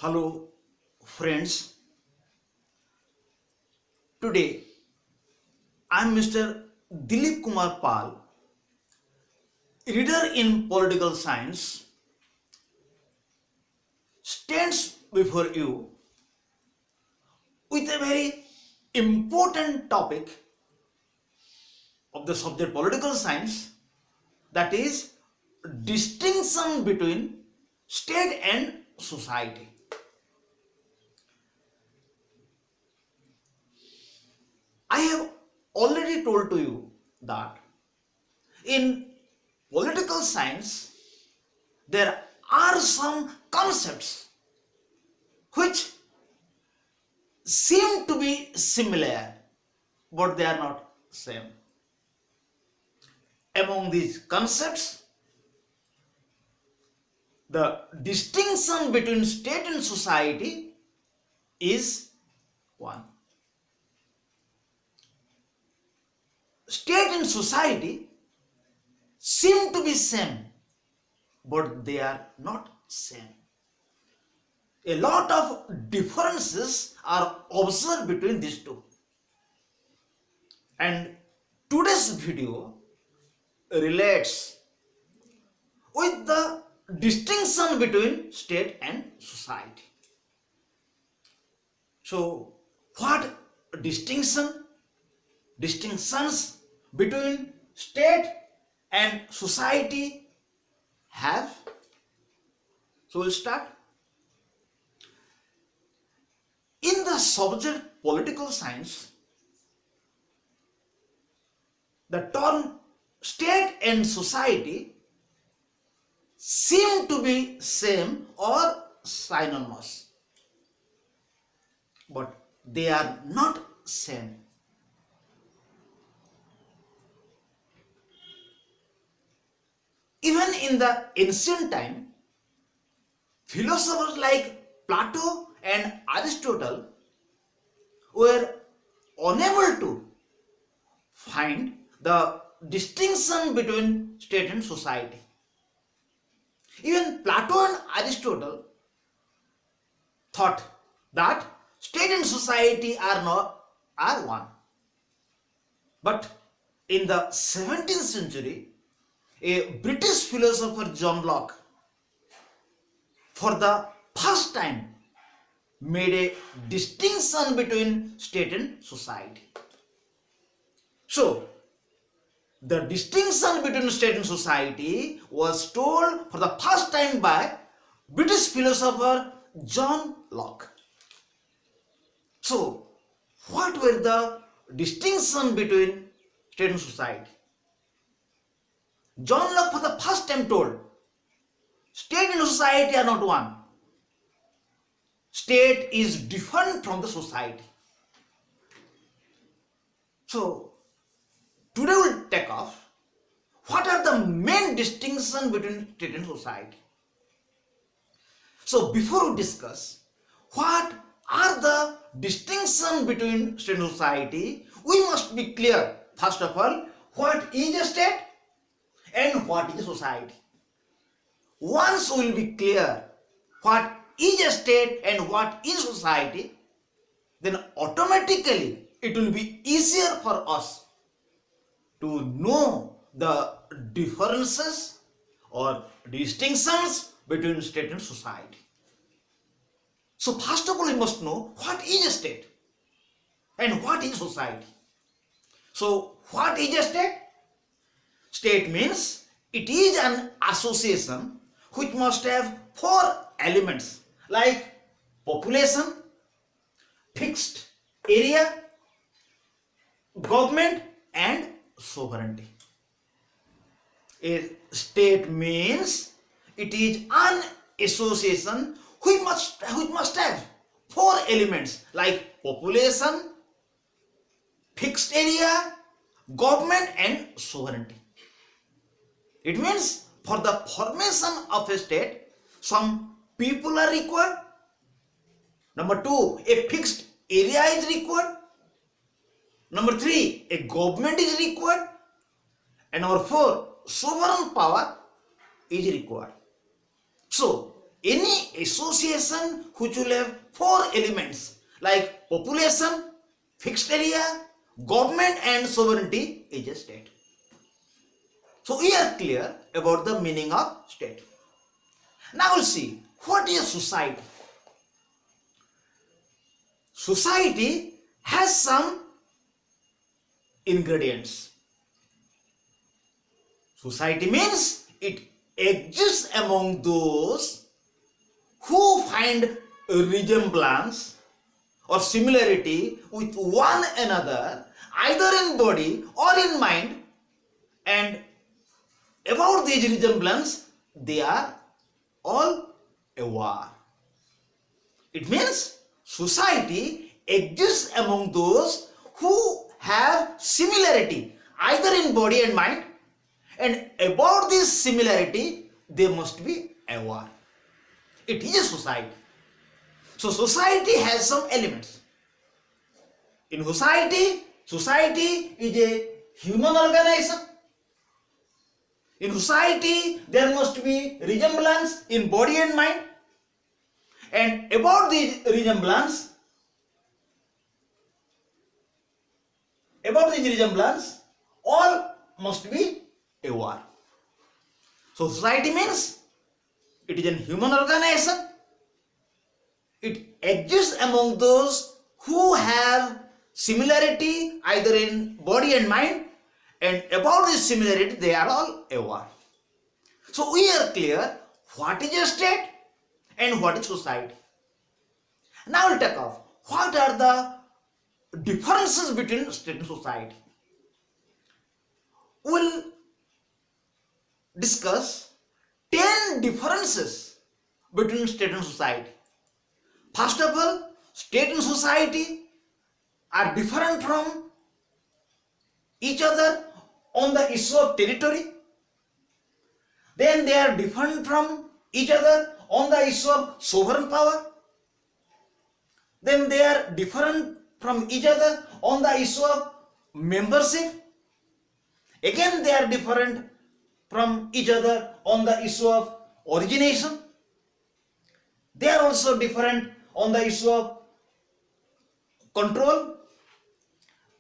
Hello, friends. Today I am Mr. Dilip Kumar Pal, reader in political science, stands before you with a very important topic of the subject political science, that is distinction between state and society. I have already told to you that in political science there are some concepts which seem to be similar but they are not same. Among these concepts, the distinction between state and society is one. State and society seem to be same but they are not same. A lot of differences are observed between these two. And today's video relates with the distinction between state and society. So, what distinctions between state and society have? So, we'll start. In the subject political science, the term state and society seem to be same or synonymous, but they are not same. Even in the ancient time, philosophers like Plato and Aristotle were unable to find the distinction between state and society. Even Plato and Aristotle thought that state and society are one. But in the 17th century, a British philosopher John Locke, for the first time, made a distinction between state and society. So, the distinction between state and society was told for the first time by British philosopher John Locke. So, what were the distinctions between state and society? John Locke for the first time told, state and society are not one. State is different from the society. So, today we will take off what are the main distinctions between state and society. So, before we discuss what are the distinctions between state and society, we must be clear, first of all, what is a state and what is a society. Once we will be clear what is a state and what is society, then automatically it will be easier for us to know the differences or distinctions between state and society. So first of all, we must know what is a state and what is society. So what is a state? State means it is an association which must have four elements like population, fixed area, government and sovereignty. A state means it is an association which must have four elements like population, fixed area, government and sovereignty. It means for the formation of a state, some people are required. Number two, a fixed area is required. Number three, a government is required. And number four, sovereign power is required. So, any association which will have four elements like population, fixed area, government and sovereignty is a state. So we are clear about the meaning of state. Now we'll see what is society. Society has some ingredients. Society means it exists among those who find resemblance or similarity with one another either in body or in mind, and about these resemblance they are all aware. It means society exists among those who have similarity either in body and mind, and about this similarity they must be aware. It is a society. So society has some elements. In society is a human organization. In society there must be resemblance in body and mind, and about the resemblance all must be aware. So society means it is a human organization. It exists among those who have similarity either in body and mind, and about this similarity they are all aware. So we are clear what is a state and what is society. Now we'll take off what are the differences between state and society. We'll discuss 10 differences between state and society. First of all, state and society are different from each other on the issue of territory. Then they are different from each other on the issue of sovereign power. Then they are different from each other on the issue of membership. Again, they are different from each other on the issue of origination. They are also different on the issue of control.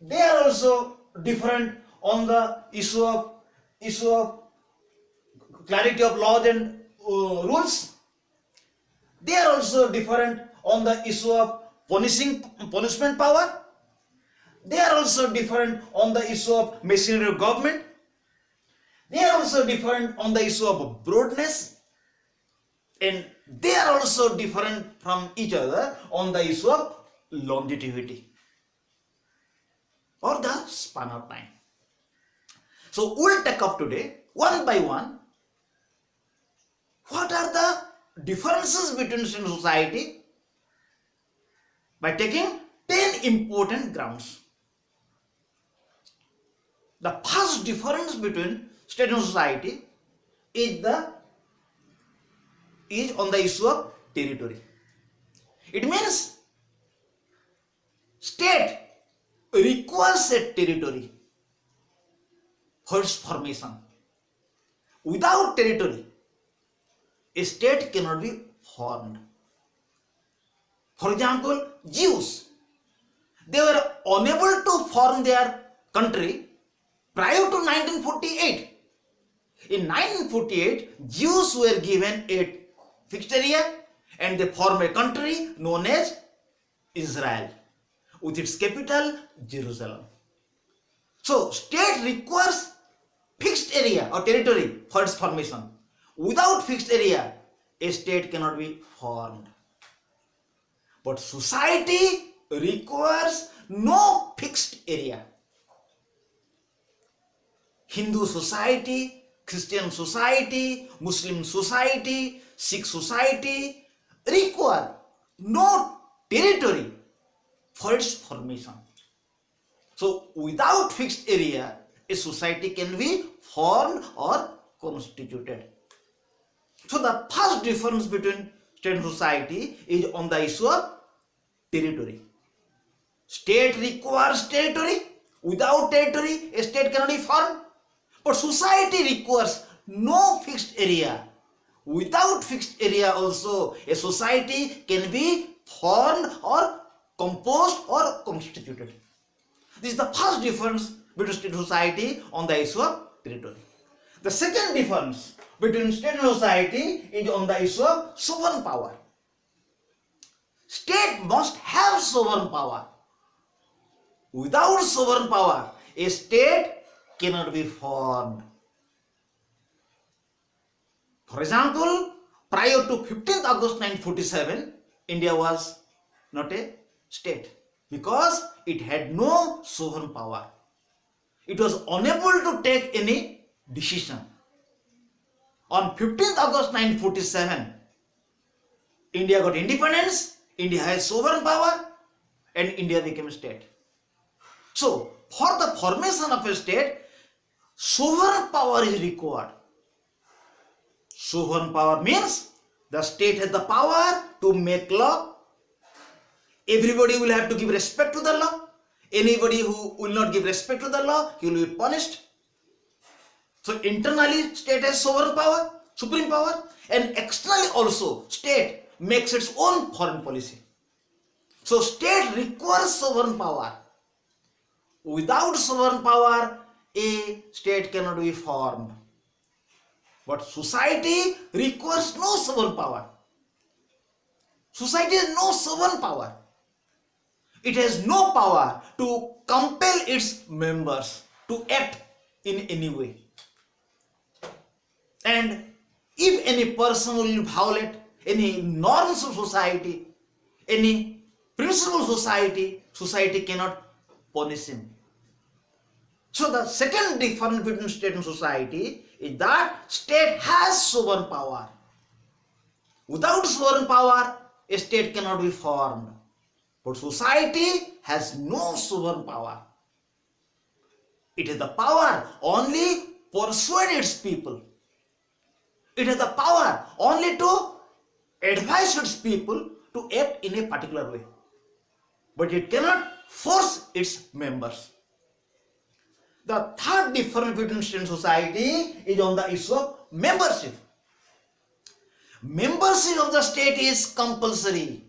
They are also different on the issue of clarity of laws and rules. They are also different on the issue of punishment power. They are also different on the issue of machinery of government. They are also different on the issue of broadness, and they are also different from each other on the issue of longevity or the span of time. So we'll take up today one by one what are the differences between state and society by taking 10 important grounds. The first difference between state and society is on the issue of territory. It means state requires a territory for its formation. Without territory, a state cannot be formed. For example, Jews, they were unable to form their country prior to 1948. In 1948, Jews were given a fixed area and they formed a country known as Israel with its capital Jerusalem. So, state requires fixed area or territory for its formation. Without fixed area, a state cannot be formed. But society requires no fixed area. Hindu society, Christian society, Muslim society, Sikh society require no territory for its formation. So without fixed area, a society can be formed or constituted. So the first difference between state and society is on the issue of territory. State requires territory. Without territory, a state cannot be formed. But society requires no fixed area Without fixed area also, a society can be formed or composed or constituted. This is the first difference between state and society on the issue of territory. The second difference between state and society is on the issue of sovereign power. State must have sovereign power. Without sovereign power, a state cannot be formed. For example, prior to 15th August 1947, India was not a state because it had no sovereign power. It was unable to take any decision. On 15th August 1947, India got independence, India has sovereign power, and India became a state. So, for the formation of a state, sovereign power is required. Sovereign power means the state has the power to make law. Everybody will have to give respect to the law. Anybody who will not give respect to the law, he will be punished. So internally, state has sovereign power, supreme power, and externally also, state makes its own foreign policy. So state requires sovereign power. Without sovereign power, a state cannot be formed. But society requires no sovereign power. Society has no sovereign power. It has no power to compel its members to act in any way. And if any person will violate any norms of society, any principle of society, society cannot punish him. So the second difference between state and society is that state has sovereign power. Without sovereign power, a state cannot be formed. But society has no sovereign power. It has the power only persuade its people. It has the power only to advise its people to act in a particular way. But it cannot force its members. The third difference between state and society is on the issue of membership. Membership of the state is compulsory.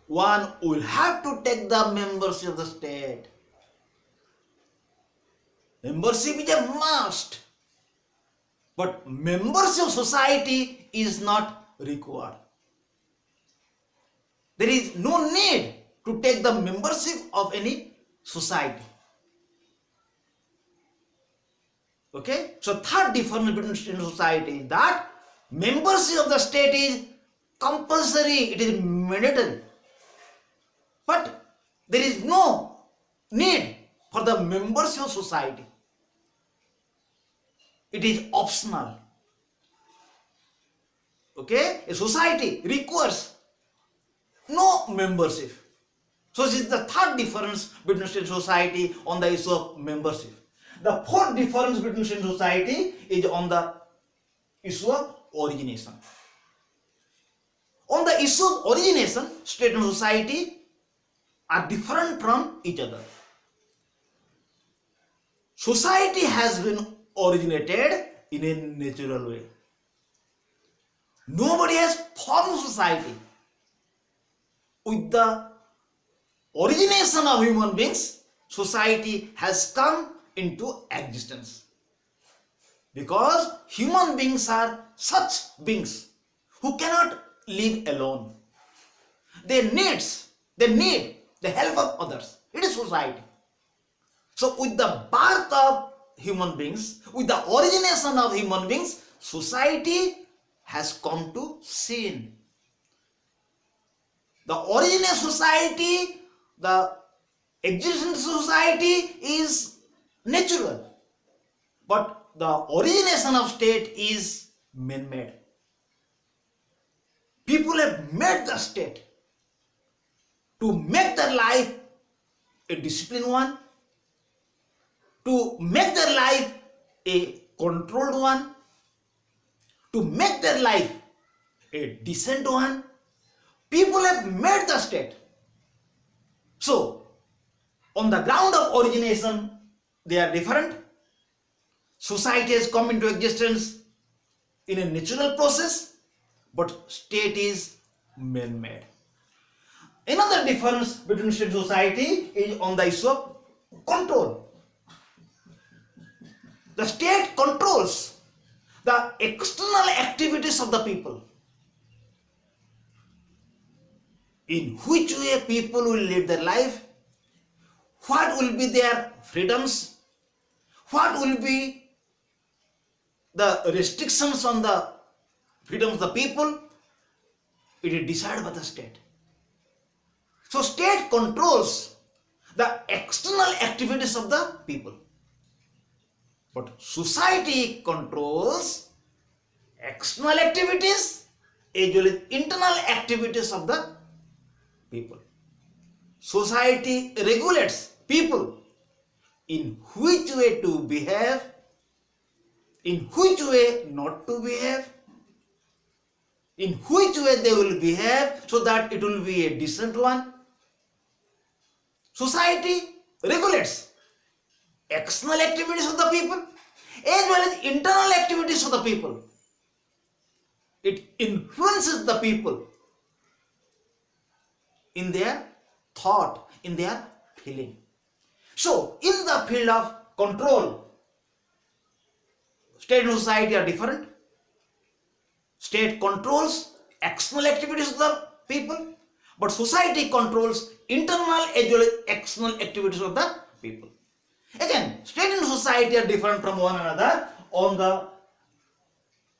One will have to take the membership of the state. Membership is a must. But membership of society is not required. There is no need to take the membership of any society. Okay? So third difference between state and society is that membership of the state is compulsory, it is mandatory. But there is no need for the membership of society. It is optional. Okay? A society requires no membership. So this is the third difference between state and society on the issue of membership. The fourth difference between state and society is on the issue of origination. On the issue of origination, state and society are different from each other. Society has been originated in a natural way. Nobody has formed society. With the origination of human beings, society has come into existence. Because human beings are such beings who cannot live alone. They need the help of others. It is society. So with the birth of human beings, with the origination of human beings, society has come to sin. The origin of society, the existence of society is natural. But the origination of state is man-made. People have made the state to make their life a disciplined one, to make their life a controlled one, to make their life a decent one. People have made the state. So, on the ground of origination, they are different. Society has come into existence in a natural process, but state is man-made. Another difference between state and society is on the issue of control. The state controls the external activities of the people. In which way people will live their life, what will be their freedoms, what will be the restrictions on the freedoms of the people, it is decided by the state. So state controls the external activities of the people. But society controls external activities as well as internal activities of the people. Society regulates people in which way to behave, in which way not to behave, in which way they will behave so that it will be a decent one. Society regulates external activities of the people as well as internal activities of the people. It influences the people in their thought, in their feeling. So, in the field of control, state and society are different. State controls external activities of the people, but society controls internal as well as external activities of the people. Again, state and society are different from one another on the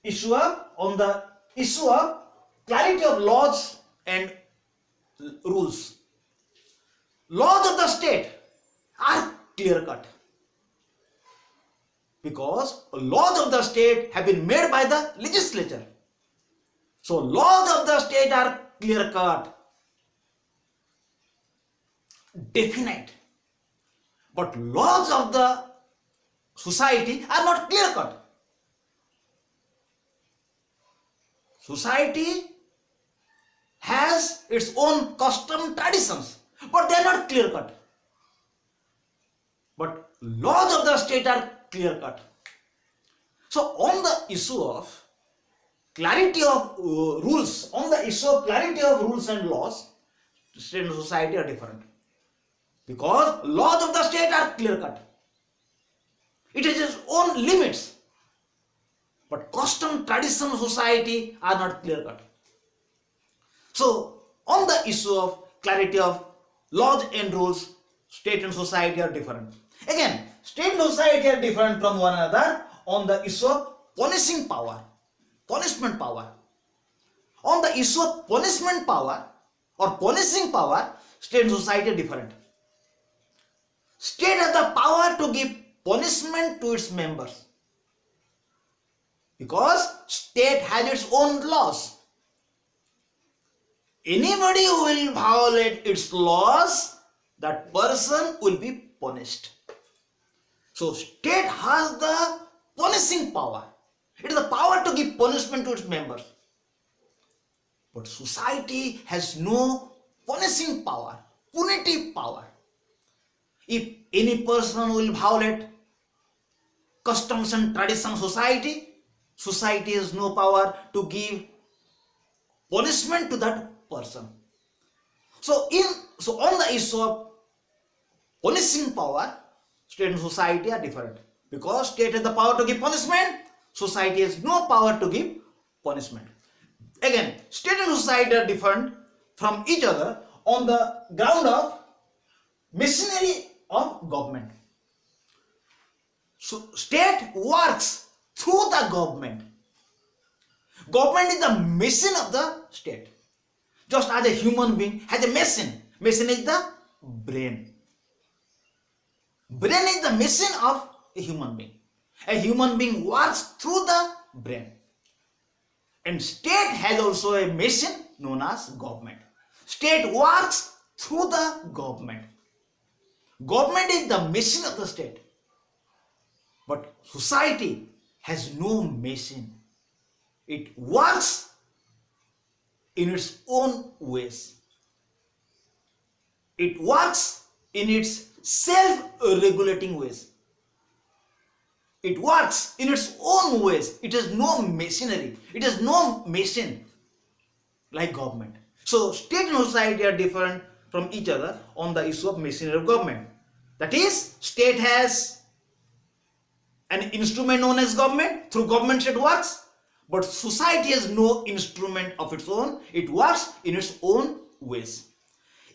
issue of clarity of laws and rules. Laws of the state are clear cut because laws of the state have been made by the legislature. So laws of the state are clear cut, definite, but laws of the society are not clear cut. Society has its own custom traditions, but they are not clear cut. But laws of the state are clear cut. So on the issue of clarity of rules, on the issue of clarity of rules and laws, state and society are different. Because laws of the state are clear cut. It has its own limits. But custom, tradition, society are not clear cut. So, on the issue of clarity of laws and rules, state and society are different. Again, state and society are different from one another on the issue of punishing power, punishment power. On the issue of punishment power or punishing power, state and society are different. State has the power to give punishment to its members because state has its own laws. Anybody who will violate its laws, that person will be punished. So state has the punishing power. It is the power to give punishment to its members. But society has no punishing power, punitive power. If any person will violate customs and traditions of society, society has no power to give punishment to that person. So on the issue of punishing power, state and society are different. Because state has the power to give punishment, society has no power to give punishment. Again, state and society are different from each other on the ground of machinery of government. So state works through the government. Government is the machine of the state. Just as a human being has a machine. Machine is the brain. Brain is the machine of a human being. A human being works through the brain. And state has also a machine known as government. State works through the government. Government is the machine of the state. But society has no machine. It works in its own ways. It works in its self-regulating ways. It works in its own ways. It has no machinery. It has no machine like government. So state and society are different from each other on the issue of machinery of government. That is, state has an instrument known as government. Through government it works. But society has no instrument of its own. It works in its own ways.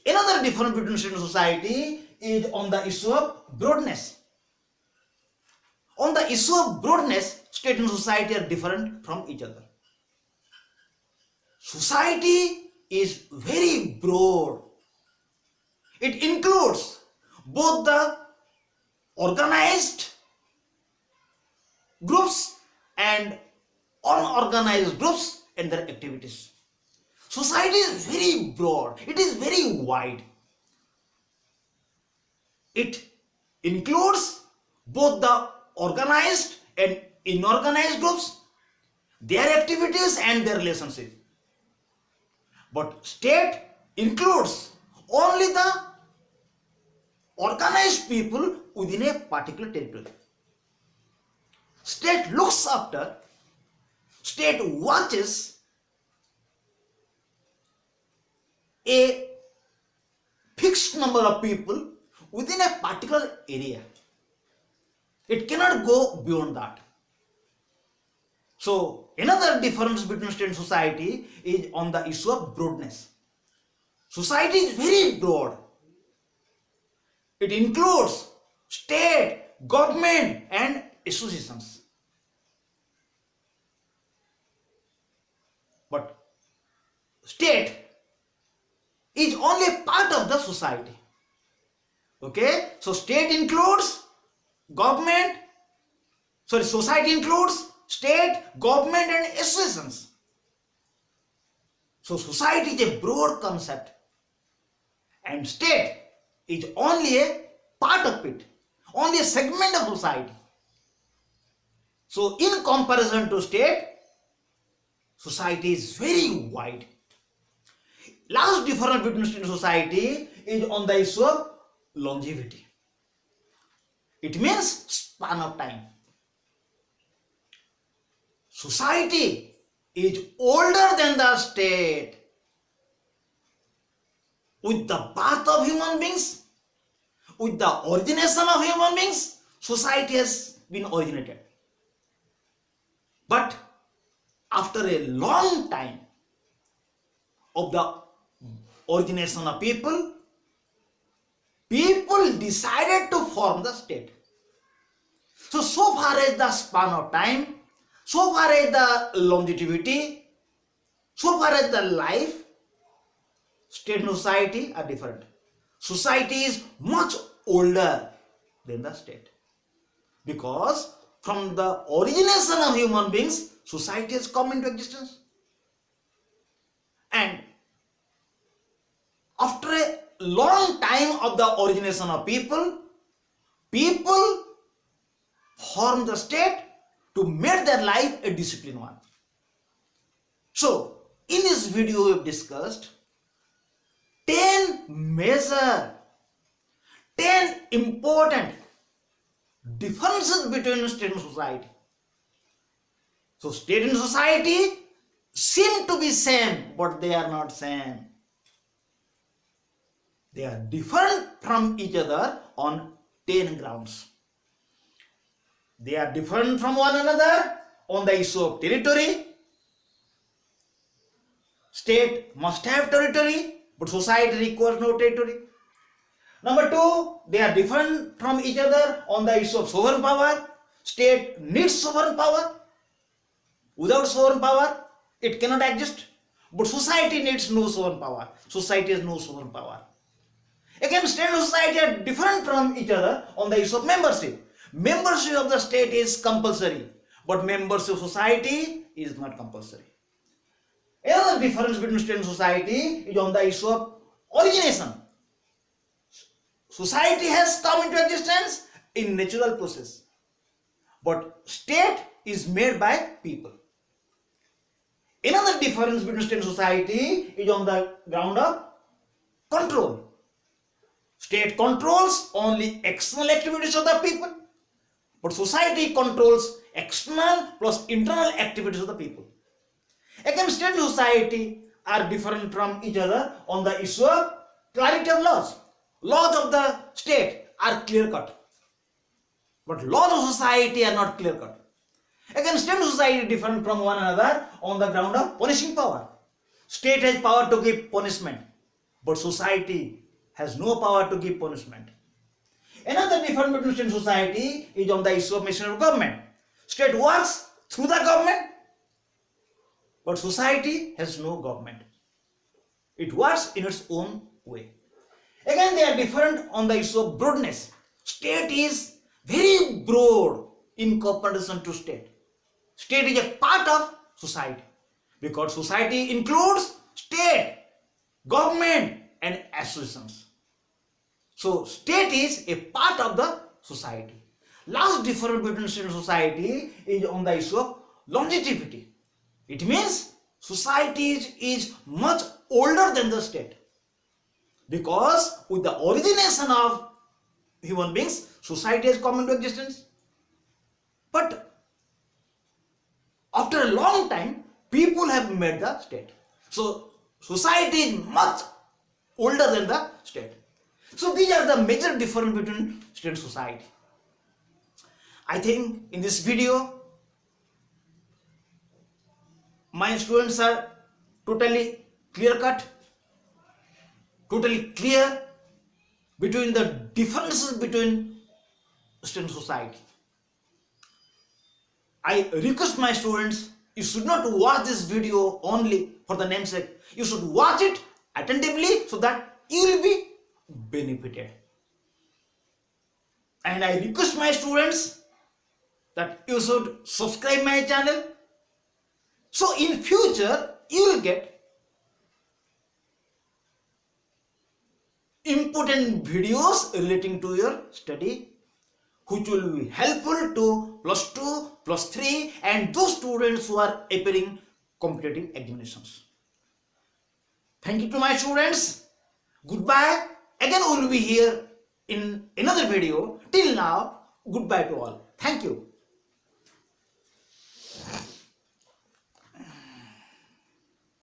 Another difference between state and society is on the issue of broadness. On the issue of broadness, state and society are different from each other. Society is very broad. It includes both the organized groups and unorganized groups and their activities. Society is very broad. It is very wide. It includes both the organized and inorganized groups, their activities and their relationship. But state includes only the organized people within a particular territory. State looks after, state watches a fixed number of people within a particular area. It cannot go beyond that. So another difference between state and society is on the issue of broadness. Society is very broad. It includes state, government and associations. But state is only a part of the society. Okay? So state includes society includes state, government and associations. So society is a broad concept and state is only a part of it, only a segment of society. So in comparison to state, society is very wide. Last difference between state and society is on the issue of longevity. It means span of time. Society is older than the state. With the birth of human beings, with the origination of human beings, society has been originated. But after a long time of the origination of people, people decided to form the state. So far as the span of time, so far as the longevity, so far as the life, state and society are different. Society is much older than the state. Because from the origination of human beings, society has come into existence. And after a long time of the origination of people, people form the state to make their life a disciplined one. So, in this video we have discussed 10 important differences between state and society. So, state and society seem to be same, but they are not same. They are different from each other on 10 grounds. They are different from one another on the issue of territory. State must have territory, but society requires no territory. Number 2, they are different from each other on the issue of sovereign power. State needs sovereign power. Without sovereign power, it cannot exist. But society needs no sovereign power. Society has no sovereign power. Again, state and society are different from each other on the issue of membership. Membership of the state is compulsory, but membership of society is not compulsory. Another difference between state and society is on the issue of origination. Society has come into existence in natural process, but state is made by people. Another difference between state and society is on the ground of control. State controls only external activities of the people, but society controls external plus internal activities of the people. Again, state and society are different from each other on the issue of clarity of laws. Laws of the state are clear cut, but laws of society are not clear cut. Again, state and society are different from one another on the ground of punishing power. State has power to give punishment, but society has no power to give punishment. Another difference between state and society is on the issue of machinery of government. State works through the government, but society has no government. It works in its own way. Again, they are different on the issue of broadness. State is very broad in comparison to state. State is a part of society because society includes state, government and associations. So state is a part of the society. Last difference between state and society is on the issue of longevity. It means society is much older than the state because with the origination of human beings, society has come into existence. But after a long time, people have made the state. So society is much older than the state. So these are the major difference between state and society. I think in this video, my students are totally clear cut, totally clear between the differences between state and society. I request my students, you should not watch this video only for the namesake. You should watch it attentively so that you will be benefited. And I request my students that you should subscribe my channel. So in future, you will get important videos relating to your study, which will be helpful to plus 2, plus 3 and those students who are appearing competitive examinations. Thank you to my students. Goodbye. Again we will be here in another video. Till now, goodbye to all. Thank you.